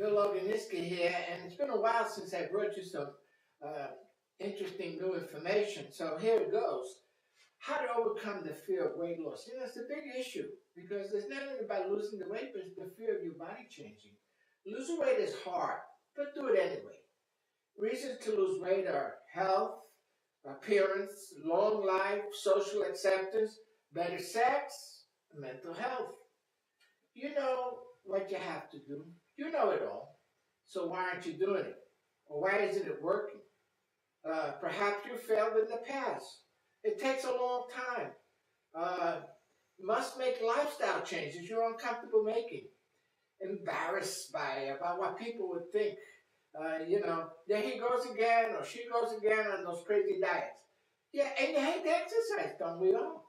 Bill Oganiski here, and it's been a while since I brought you some uh, interesting new information. So here it goes. How to overcome the fear of weight loss. It's a big issue because it's not only about losing the weight, but it's the fear of your body changing. Losing weight is hard, but do it anyway. Reasons to lose weight are health, appearance, long life, social acceptance, better sex, mental health. You know what you have to do. You know it all. So why aren't you doing it? Or why isn't it working? Perhaps you failed in the past. It takes a long time. Uh, must make lifestyle changes you're uncomfortable making. Embarrassed about what people would think. There he goes again or she goes again on those crazy diets. Yeah, and you hate to exercise, don't we all?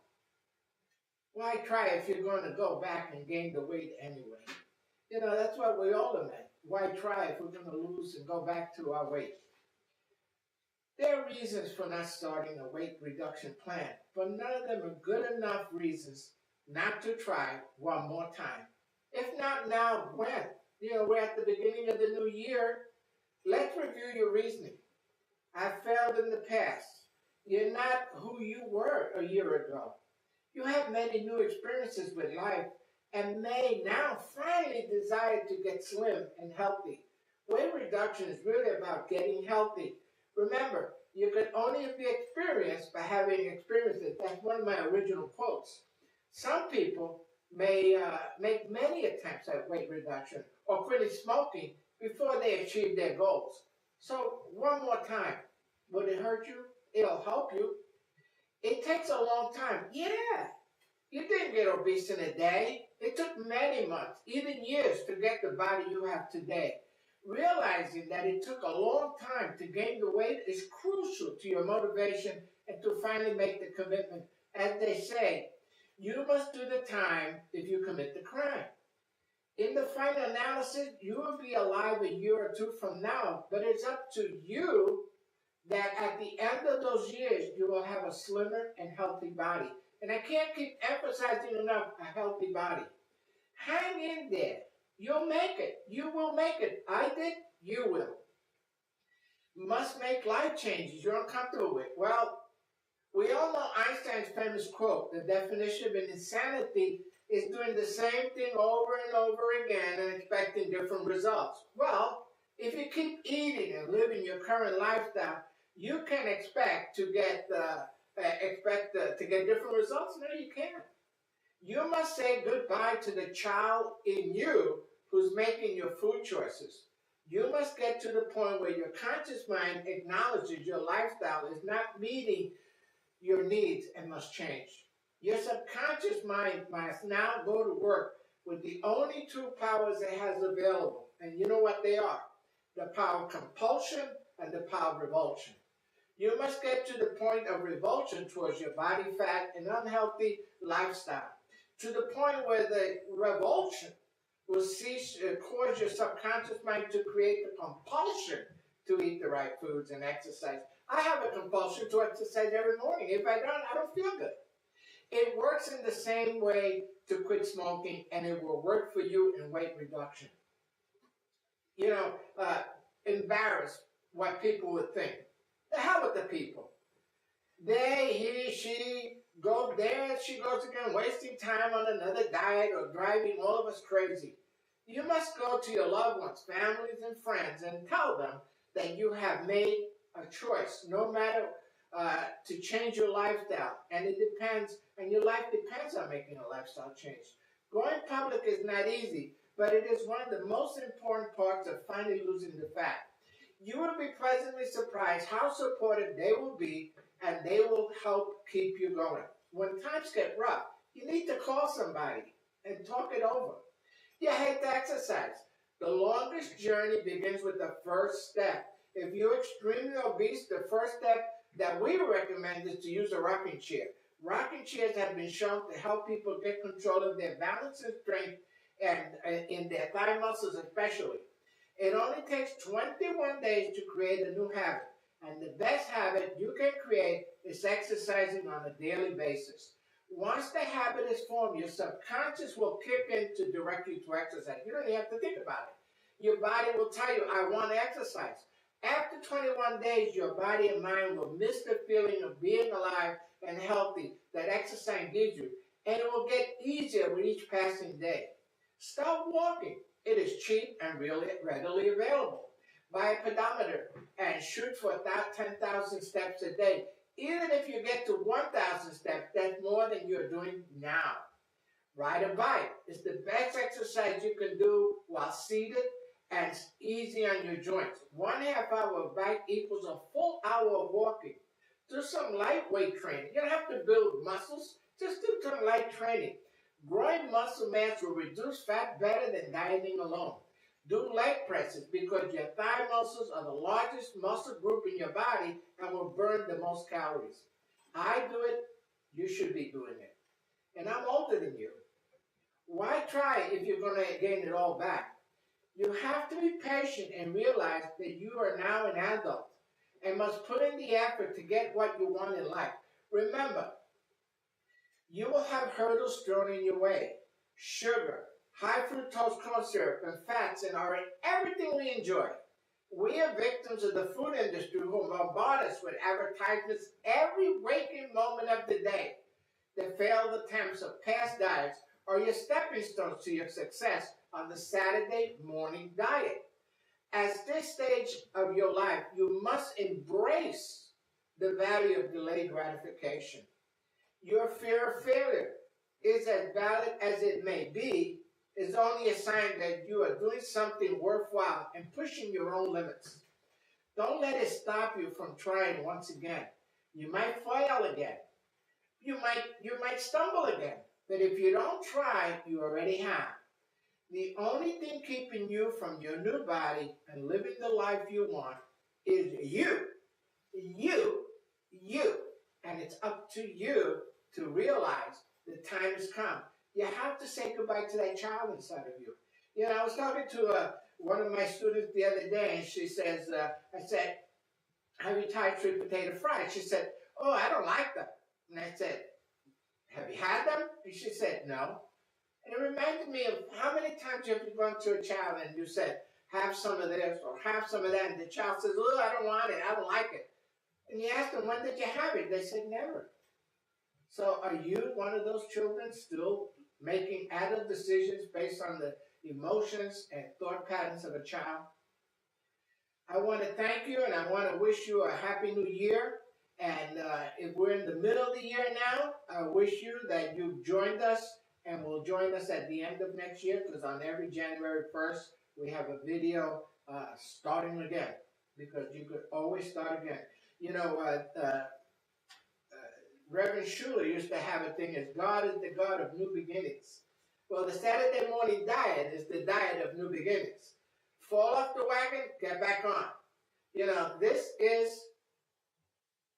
Why try if you're going to go back and gain the weight anyway? That's what we all admit. Why try if we're going to lose and go back to our weight? There are reasons for not starting a weight reduction plan, but none of them are good enough reasons not to try one more time. If not now, when? We're at the beginning of the new year. Let's review your reasoning. I failed in the past. You're not who you were a year ago. You have many new experiences with life and may now finally desire to get slim and healthy. Weight reduction is really about getting healthy. Remember, you can only be experienced by having experienced it. That's one of my original quotes. Some people may make many attempts at weight reduction or quitting smoking before they achieve their goals. So one more time, would it hurt you? It'll help you. It takes a long time. Yeah, you didn't get obese in a day. It took many months, even years, to get the body you have today. Realizing that it took a long time to gain the weight is crucial to your motivation and to finally make the commitment. As they say, you must do the time if you commit the crime. In the final analysis, you will be alive a year or two from now, but it's up to you that at the end of those years, you will have a slimmer and healthy body. And I can't keep emphasizing enough a healthy body. Hang in there. You'll make it. You will make it. I did. You will. Must make life changes you're uncomfortable with. Well, we all know Einstein's famous quote, the definition of an insanity is doing the same thing over and over again and expecting different results. Well, if you keep eating and living your current lifestyle, you can expect to get different results. No, you can't. You must say goodbye to the child in you who's making your food choices. You must get to the point where your conscious mind acknowledges your lifestyle is not meeting your needs and must change. Your subconscious mind must now go to work with the only two powers it has available. And you know what they are? The power of compulsion and the power of revulsion. You must get to the point of revulsion towards your body fat and unhealthy lifestyle. To the point where the revulsion will cause your subconscious mind to create the compulsion to eat the right foods and exercise. I have a compulsion to exercise every morning. If I don't feel good. It works in the same way to quit smoking, and it will work for you in weight reduction. Embarrassed what people would think. The hell with the people. They, he, she, go there, she goes again, wasting time on another diet or driving all of us crazy. You must go to your loved ones, families, and friends and tell them that you have made a choice, no matter to change your lifestyle. And it depends, and your life depends on making a lifestyle change. Going public is not easy, but it is one of the most important parts of finally losing the fat. You will be pleasantly surprised how supportive they will be, and they will help keep you going. When times get rough, you need to call somebody and talk it over. You hate to exercise. The longest journey begins with the first step. If you're extremely obese, the first step that we recommend is to use a rocking chair. Rocking chairs have been shown to help people get control of their balance and strength, and in their thigh muscles especially. It only takes 21 days to create a new habit, and the best habit you can create is exercising on a daily basis. Once the habit is formed, your subconscious will kick in to direct you to exercise. You don't even have to think about it. your body will tell you, I want to exercise. After 21 days, your body and mind will miss the feeling of being alive and healthy that exercise gives you, and it will get easier with each passing day. Start walking. It is cheap and really readily available. Buy a pedometer and shoot for 10,000 steps a day. Even if you get to 1,000 steps, that's more than you're doing now. Ride a bike. It's the best exercise you can do while seated and it's easy on your joints. 1/2 hour of bike equals a full hour of walking. Do some lightweight training. You don't have to build muscles. Just do some light training. Growing muscle mass will reduce fat better than dieting alone. Do leg presses because your thigh muscles are the largest muscle group in your body and will burn the most calories. I do it. You should be doing it. And I'm older than you. Why try if you're going to gain it all back? You have to be patient and realize that you are now an adult and must put in the effort to get what you want in life. Remember, you will have hurdles thrown in your way. Sugar, high fructose corn syrup, and fats are in everything we enjoy. We are victims of the food industry who bombard us with advertisements every waking moment of the day. The failed attempts of past diets are your stepping stones to your success on the Saturday morning diet. At this stage of your life, you must embrace the value of delayed gratification. Your fear of failure is as valid as it may be, is only a sign that you are doing something worthwhile and pushing your own limits. Don't let it stop you from trying once again. You might fail again. You might stumble again. But if you don't try, you already have. The only thing keeping you from your new body and living the life you want is you. You. You. And it's up to you to realize the time has come. You have to say goodbye to that child inside of you. You know, I was talking to one of my students the other day, and she says, I said, have you tried sweet potato fries? She said, oh, I don't like them. And I said, have you had them? And she said, no. And it reminded me of how many times you have gone to a child and you said, have some of this or have some of that. And the child says, oh, I don't want it. I don't like it. And you ask them, when did you have it? They said, never. So are you one of those children still making adult decisions based on the emotions and thought patterns of a child? I want to thank you and I want to wish you a happy new year. And if we're in the middle of the year now, I wish you that you've joined us and will join us at the end of next year, because on every January 1st, we have a video starting again, because you could always start again. You know, Reverend Schuller used to have a thing as God is the God of new beginnings. Well, the Saturday morning diet is the diet of new beginnings. Fall off the wagon, get back on. You know, this is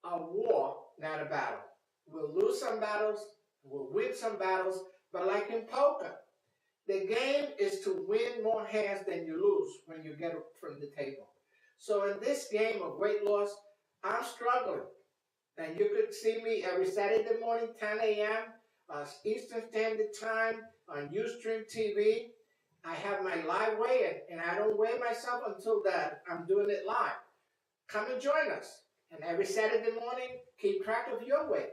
a war, not a battle. We'll lose some battles, we'll win some battles, but like in poker, the game is to win more hands than you lose when you get up from the table. So in this game of weight loss, I'm struggling. And you could see me every Saturday morning, 10 a.m. Eastern Standard Time on Ustream TV. I have my live weigh-in, and I don't weigh myself until that I'm doing it live. Come and join us. And every Saturday morning, keep track of your weight,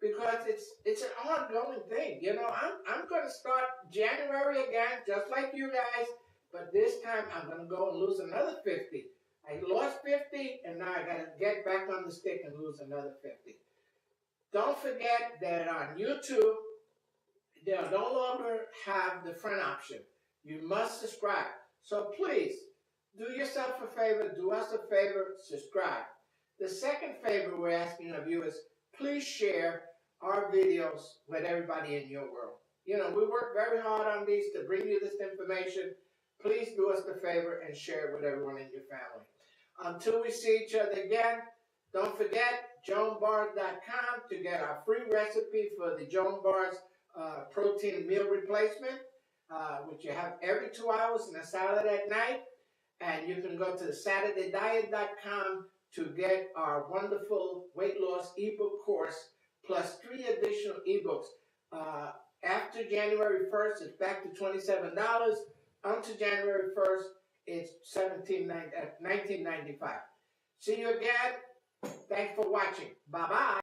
because it's an ongoing thing. You know, I'm going to start January again, just like you guys, but this time I'm going to go and lose another 50. I lost 50, and now I got to get back on the stick and lose another 50. Don't forget that on YouTube, they'll no longer have the front option. You must subscribe. So please, do yourself a favor, do us a favor, subscribe. The second favor we're asking of you is please share our videos with everybody in your world. You know, we work very hard on these to bring you this information. Please do us the favor and share it with everyone in your family. Until we see each other again, don't forget JoanBars.com to get our free recipe for the Joan Bars protein meal replacement, which you have every 2 hours and a salad at night. And you can go to SaturdayDiet.com to get our wonderful weight loss ebook course, plus 3 additional ebooks. After January 1st, it's back to $27. Until January 1st, it's 1995. See you again. Thanks for watching. Bye-bye.